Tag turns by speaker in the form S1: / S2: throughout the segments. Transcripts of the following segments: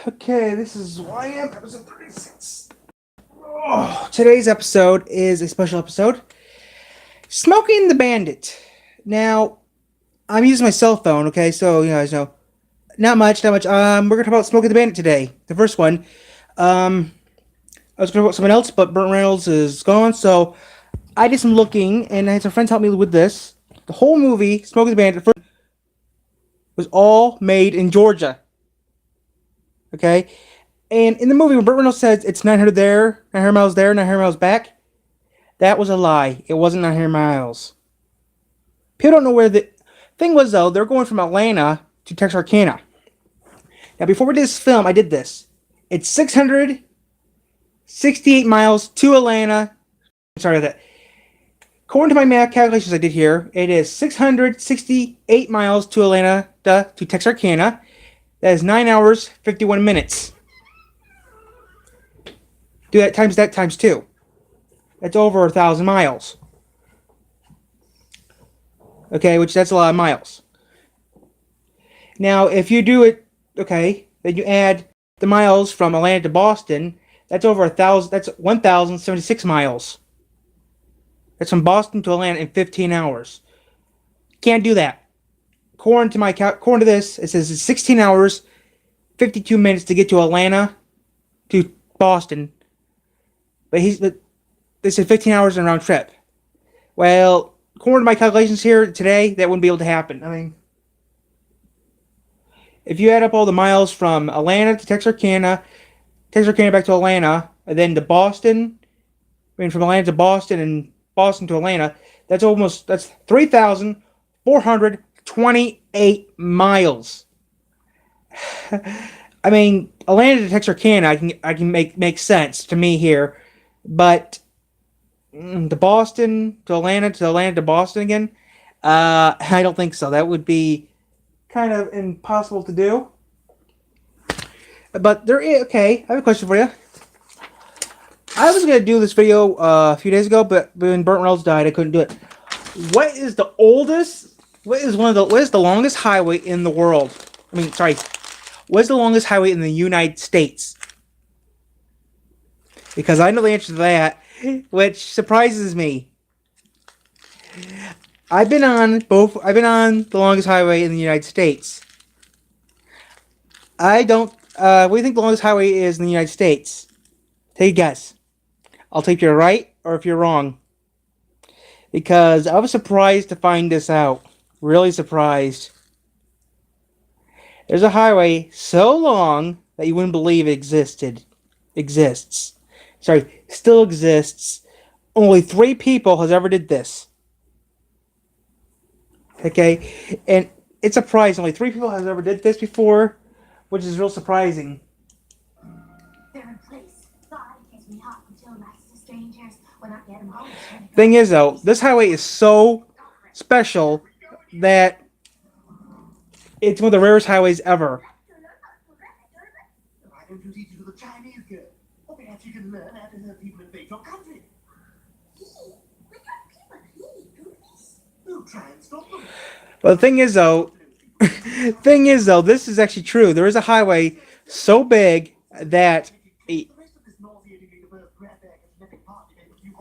S1: Okay, this is YM episode 36. Oh, today's episode is a special episode. Smoking the Bandit. Now, I'm using my cell phone, okay, so you guys know. Not much. We're gonna talk about Smoking the Bandit today. The first one. I was gonna talk about someone else, but Burt Reynolds is gone, so I did some looking and I had some friends help me with this. The whole movie, Smoking the Bandit, was all made in Georgia. Okay? And in the movie, when Burt Reynolds says it's 900 there, 900 miles there, 900 miles back, that was a lie. It wasn't 900 miles. People don't know where the thing was, though. They're going from Atlanta to Texarkana. Now, before we did this film, I did this. It's 668 miles to Atlanta. Sorry about that. According to my math calculations I did here, it is 668 miles to Atlanta to Texarkana. That is 9 hours, 51 minutes. Do that times 2. That's over 1,000 miles. Okay, which that's a lot of miles. Now, if you do it, okay, then you add the miles from Atlanta to Boston. That's over 1,000. That's 1,076 miles. That's from Boston to Atlanta in 15 hours. Can't do that. According to this, it says it's 16 hours, 52 minutes to get to Atlanta to Boston. But they said 15 hours in a round trip. Well, according to my calculations here today, that wouldn't be able to happen. I mean, if you add up all the miles from Atlanta to Texarkana, Texarkana back to Atlanta, and then to Boston, I mean from Atlanta to Boston and Boston to Atlanta, that's 3,428 miles. I mean, Atlanta to Texarkana, I can make sense to me here, but to Boston to Atlanta to Boston again, I don't think so. That would be kind of impossible to do. But there is, okay, I have a question for you. I was gonna do this video a few days ago, but when Burt Reynolds died, I couldn't do it. What is the oldest? What is the longest highway in the world? I mean, sorry. What is the longest highway in the United States? Because I know the answer to that, which surprises me. I've been on the longest highway in the United States. What do you think the longest highway is in the United States? Take a guess. I'll take you're right or if you're wrong. Because I was surprised to find this out. Really surprised. There's a highway so long that you wouldn't believe it exists. Sorry, still exists. Only 3 people has ever did this. Okay? And it's surprising. Only 3 people has ever did this before, which is real surprising. Thing is, though, this highway is so special that it's one of the rarest highways ever. Well, the thing is, though, this is actually true. There is a highway so big that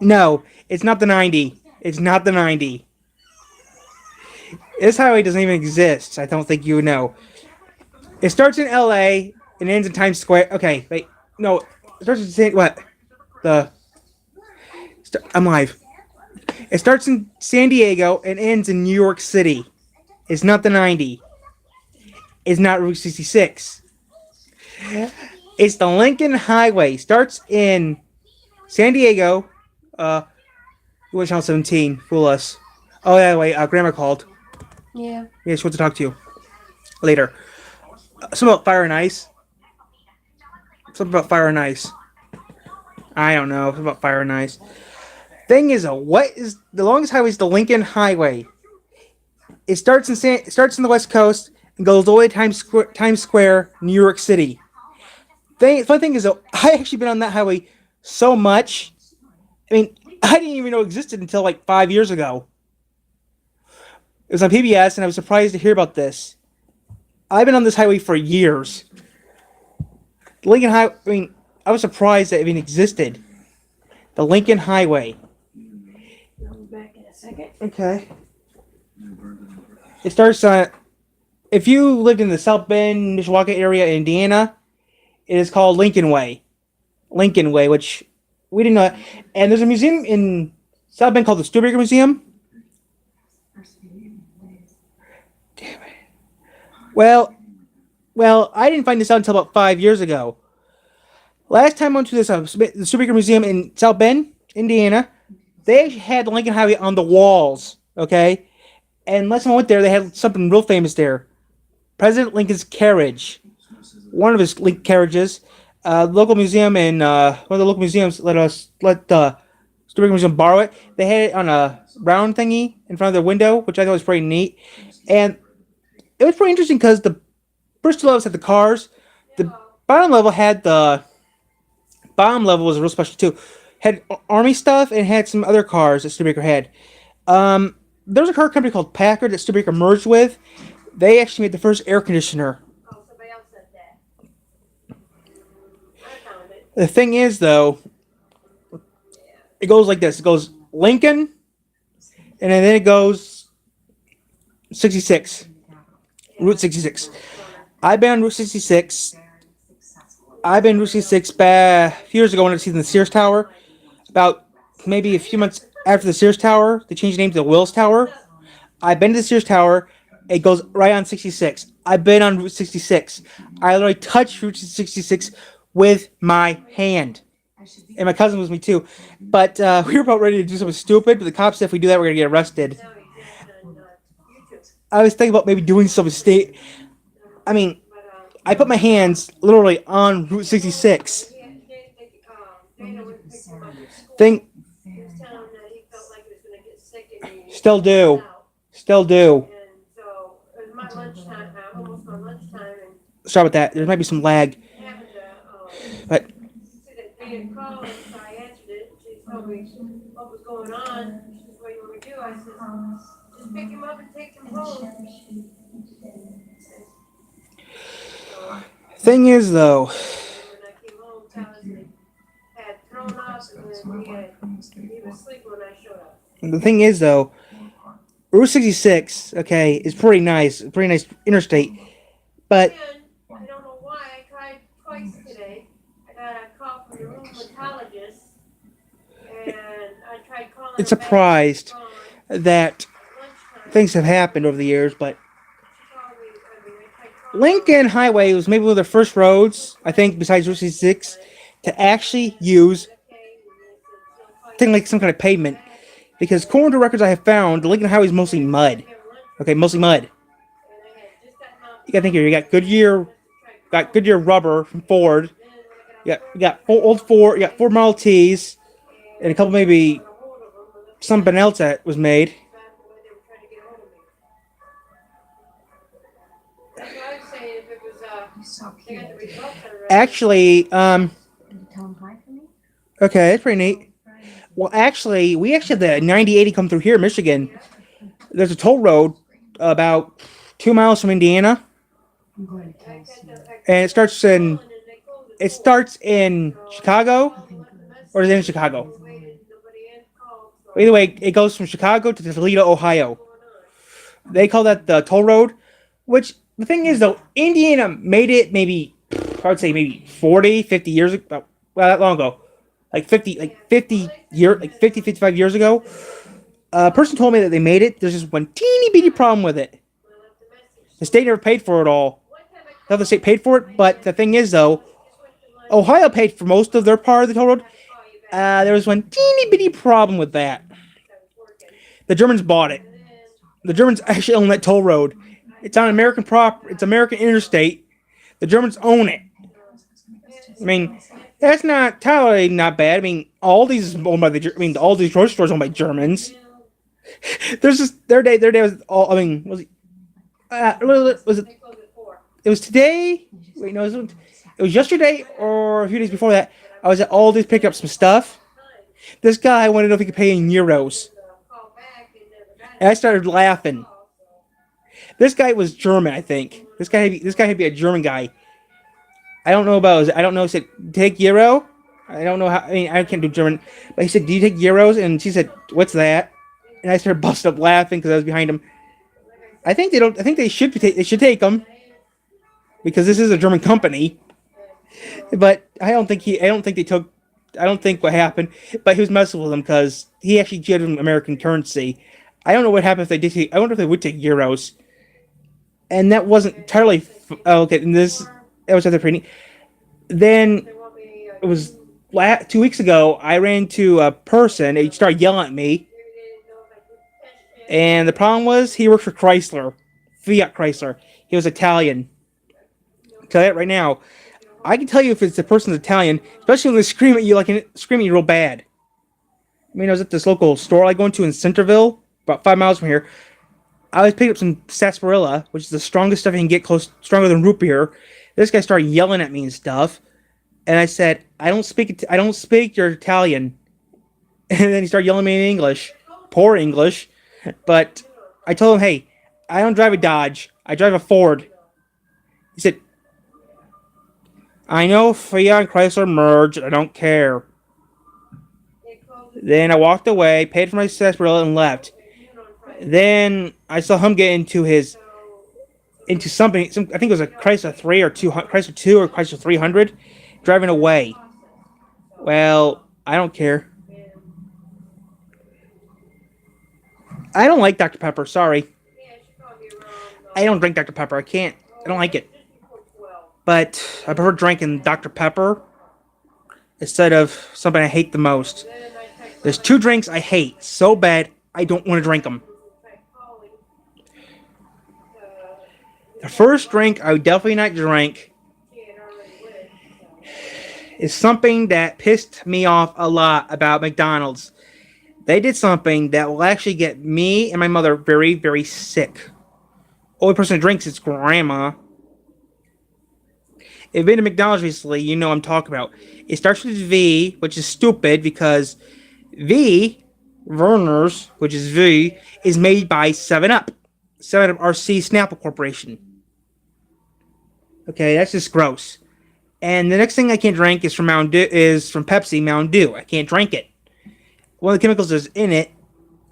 S1: no, it's not the 90. It's not the 90. This highway doesn't even exist. I don't think you know. It starts in LA and ends in Times Square. Okay, wait. No, it starts in what? I'm live. It starts in San Diego and ends in New York City. It's not the 90. It's not Route 66. It's the Lincoln Highway. Starts in San Diego. You went channel 17. Fool us. Oh, yeah, wait. Grandma called.
S2: Yeah.
S1: Yeah, she wants to talk to you. Later. Something about fire and ice. Something about fire and ice. I don't know. Something about fire and ice. Thing is, what is the longest highway? Is the Lincoln Highway. It starts in the West Coast and goes all the way to Times Square, New York City. The funny thing is, though, I actually been on that highway so much. I mean, I didn't even know it existed until like 5 years ago. It was on PBS, and I was surprised to hear about this. I've been on this highway for years. The Lincoln Highway. I mean, I was surprised that it even existed. The Lincoln Highway.
S2: I'll be back in a second.
S1: Okay. It starts. If you lived in the South Bend, Mishawaka area in Indiana, it is called Lincoln Way. Lincoln Way, which we didn't know. And there's a museum in South Bend called the Studebaker Museum. Damn it. Well, I didn't find this out until about 5 years ago. Last time I went to this the Studebaker Museum in South Bend, Indiana, they actually had the Lincoln Highway on the walls. Okay, and last time I went there, they had something real famous there. President Lincoln's carriage, one of his carriages. Local museum and one of the local museums let the Studebaker Museum borrow it. They had it on a round thingy in front of their window, which I thought was pretty neat. And it was pretty interesting because the first two levels had the cars. The bottom level had the bottom level was real special too. Had army stuff and had some other cars that Studebaker had. There was a car company called Packard that Studebaker merged with. They actually made the first air conditioner.
S2: Oh, somebody else said that. I found it.
S1: The thing is, though, it goes like this. It goes Lincoln, and then it goes 66. Route 66. I've been on Route 66. I've been on Route 66 a few years ago when I was in the Sears Tower. About maybe a few months after the Sears Tower, they changed the name to the Wills Tower. I've been to the Sears Tower. It goes right on 66. I've been on Route 66. I literally touched Route 66 with my hand. And my cousin was with me too. But we were about ready to do something stupid, but the cops said if we do that, we're going to get arrested.
S2: No, he did on YouTube.
S1: I was thinking about maybe doing something I mean,
S2: But
S1: I put my hands literally on Route 66.
S2: Dana went and picked him up at school.
S1: Think,
S2: He was telling him that he felt like he was going to get sick and he
S1: Still do.
S2: passed out.
S1: Still do.
S2: And so it was my lunchtime, almost my lunchtime, and
S1: Sorry about that. There might be some lag.
S2: happened to
S1: But
S2: see that Dana called, and so I answered it. She told me what was going on. She said, "What do you want me to do?" I said, "Just pick him up and take him home." So
S1: thing is, though,
S2: when I came home, Tyler had thrown up, and then he was asleep when I showed up.
S1: the thing is, though, Route 66, okay, is pretty nice interstate. But
S2: And I don't know why, I tried twice today. I got a call from the rheumatologist, and I tried calling
S1: it's
S2: her back.
S1: surprised
S2: Gone.
S1: that
S2: Lunchtime,
S1: things have happened over the years. But
S2: she called me, I tried calling
S1: Lincoln Highway was maybe one of the first roads, I think, besides Route 66, to actually use
S2: her, okay, and they said, "She'll call you
S1: thing like some kind of pavement. Because according to records I have found, the Lincoln Highway is mostly mud.
S2: back, have lunch."
S1: Okay, mostly mud.
S2: And I had just gotten off
S1: You gotta think here. You got Goodyear rubber from Ford. You got you got Ford Model Ts, and a couple maybe something else that was made. Actually,
S3: Can you tell him hi for me?
S1: okay, that's pretty neat. Well, actually, we actually had the 9080 come through here in Michigan. There's a toll road about 2 miles from Indiana,
S3: I'm going to Kelsey.
S1: and it starts in Chicago, or is it in Chicago? Either way, it goes from Chicago to Toledo, Ohio. They call that the toll road. Which the thing is, though, Indiana made it maybe I would say maybe 40, 50 years ago. Well, that long ago. Like 55 years ago. A person told me that they made it. There's just one teeny bitty problem with it. The state never paid for it all. The other state paid for it, but the thing is, though, Ohio paid for most of their part of the toll road. There was one teeny bitty problem with that. The Germans bought it. The Germans actually own that toll road. It's on American It's American interstate. The Germans own it. I mean, that's not totally not bad. I mean, all these owned by all these grocery stores owned by Germans. There's just their day was all. I mean, was it? It was today. Wait, no, it was yesterday or a few days before that. I was at Aldi's picking up some stuff. This guy wanted to know if he could pay in euros, and I started laughing. This guy was German, I think. This guy had to be a German guy. I don't know about. I don't know. He said, "Take euro." I don't know how. I mean, I can't do German, but he said, "Do you take euros?" And she said, "What's that?" And I started busting up laughing because I was behind him. I think they don't. I think they should be. They should take them because this is a German company. But I don't think he. I don't think they took. I don't think what happened. But he was messing with them because he actually gave them American currency. I don't know what happened if they did. I wonder if they would take euros. And that wasn't entirely. Oh, okay, and this that was other pretty. Then it was 2 weeks ago. I ran into a person. They started yelling at me, and the problem was he worked for Chrysler, Fiat Chrysler. He was Italian. I'll tell you that right now. I can tell you if it's the person's Italian, especially when they scream at you like screaming real bad. I mean, I was at this local store I go into in Centerville, about 5 miles from here. I was picking up some sarsaparilla, which is the strongest stuff you can get, stronger than root beer. This guy started yelling at me and stuff, and I said, "I don't speak your Italian." And then he started yelling at me in English, poor English. But I told him, "Hey, I don't drive a Dodge. I drive a Ford." He said, "I know Fiat and Chrysler merged. I don't care." Then I walked away, paid for my sarsaparilla, and left. Then I saw him get into something. I think it was a Chrysler 3 or 2, Chrysler 2 or Chrysler 300, driving away. Well, I don't care. I don't like Dr. Pepper. Sorry, I don't drink Dr. Pepper. I can't. I don't like it. But I prefer drinking Dr. Pepper instead of something I hate the most. There's 2 drinks I hate so bad I don't want to drink them. The first drink I would definitely not drink is something that pissed me off a lot about McDonald's. They did something that will actually get me and my mother very, very sick. Only person who drinks is Grandma. If you've been to McDonald's recently, you know what I'm talking about. It starts with V, which is stupid because Verner's, which is V, is made by 7-Up. 7-Up RC Snapple Corporation. Okay, that's just gross. And the next thing I can't drink is from Pepsi, Mountain Dew. I can't drink it. One of the chemicals that's in it,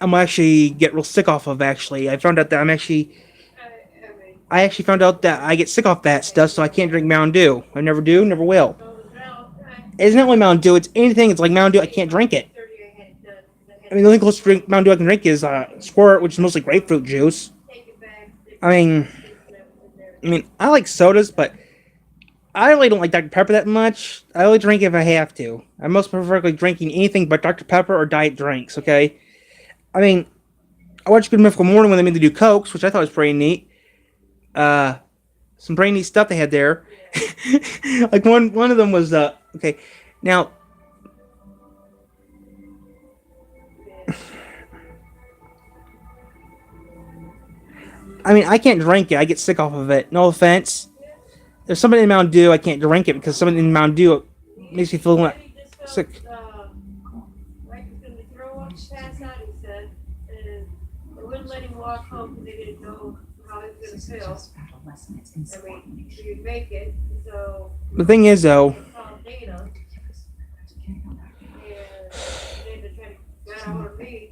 S1: I'm actually get real sick off of. Actually, I found out that I actually found out that I get sick off that stuff, so I can't drink Mountain Dew. I never do, never will. It's not only Mountain Dew; it's anything. It's like Mountain Dew. I can't drink it. I mean, the only close to drink Mountain Dew I can drink is Squirt, which is mostly grapefruit juice. I mean, I like sodas, but I really don't like Dr. Pepper that much. I only drink if I have to. I most prefer drinking anything but Dr. Pepper or diet drinks, okay? I mean, I watched Good Mythical Morning when they made the new Cokes, which I thought was pretty neat. Some pretty neat stuff they had there. Like one of them was, okay, now... I mean, I can't drink it. I get sick off of it. No offense. There's something in Mountain Dew I can't drink it because something in Mountain Dew makes me feel sick.
S2: Mike was going to throw up, pass out, he said, and they wouldn't let him walk home because they didn't know how he was going to feel. I mean, he would make it, so...
S1: The thing is, though...
S2: They called Dana, and Dana tried to get out of me,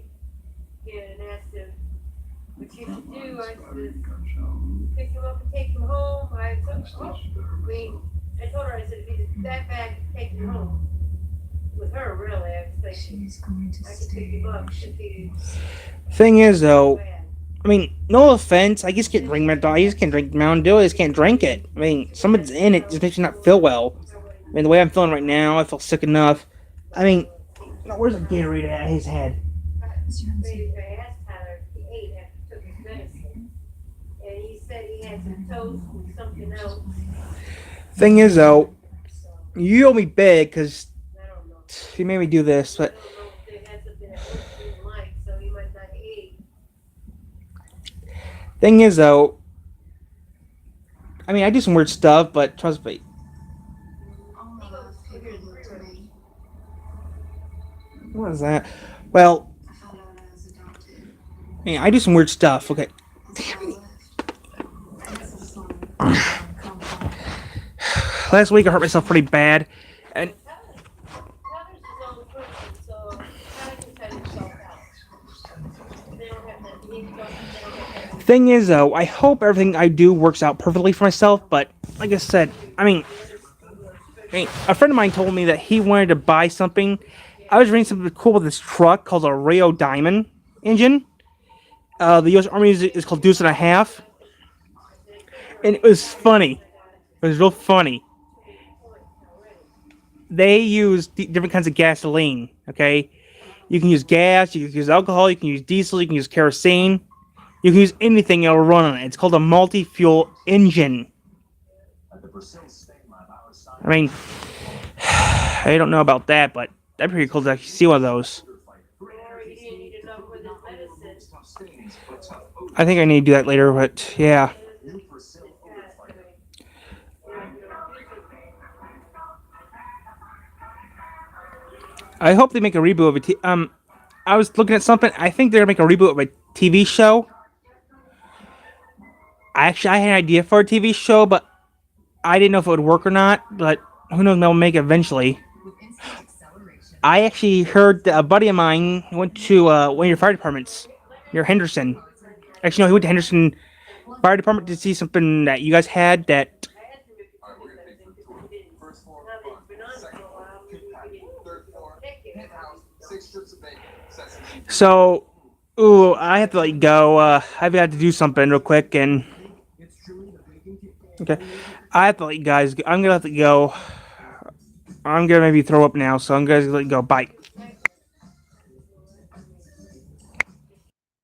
S2: and asked him what you should do. I said, pick him up and take him home. I told her, I said, if he's that bad, take him home. With her, really, I was thinking, I could pick him up if he's
S1: Thing is, though,
S2: bad.
S1: I mean, no offense, I just can't drink I just can't drink Mountain Dew, I just can't drink it. I mean, something's in it just makes me not feel well. I mean, the way I'm feeling right now, I feel sick enough. I mean, where's the Gatorade at his head?
S2: I asked Tyler if he ate after he took his medicine, and he said he had some toast with something else.
S1: Thing is, though, you owe me big because
S2: I don't know.
S1: you made me do this,
S2: I
S1: but
S2: don't know if they had something that he didn't like, so he might not eat.
S1: thing is, though, I mean, I do some weird stuff, but trust me. What is that? Well, I mean, I do some weird stuff, okay. last week I hurt myself pretty bad, and
S2: Tyler's his own person, so Tyler can cut himself out. They don't have that. They don't have that.
S1: thing is though, I hope everything I do works out perfectly for myself. But like I said, I mean, a friend of mine told me that he wanted to buy something. I was reading something cool with this truck called a Rio Diamond engine. The U.S. Army is called Deuce and a Half, and it was funny. It was real funny. They use different kinds of gasoline. Okay, you can use gas, you can use alcohol, you can use diesel, you can use kerosene, you can use anything that'll run on it. It's called a multi-fuel engine. I mean, I don't know about that, but that'd be pretty cool to actually see one of those. I think I need to do that later, but yeah. I hope they make a reboot of it. I was looking at something. I think they're gonna make a reboot of a TV show. I had an idea for a TV show, but I didn't know if it would work or not. But who knows? They'll make it eventually. I actually heard that a buddy of mine went to one of your fire departments near Henderson. Actually, no, he went to Henderson Fire Department to see something that you guys had that. So, I have to let you go. I've got to do something real quick, and okay, I have to let you guys. I'm gonna have to go. I'm gonna maybe throw up now, so I'm gonna let you go. Bye.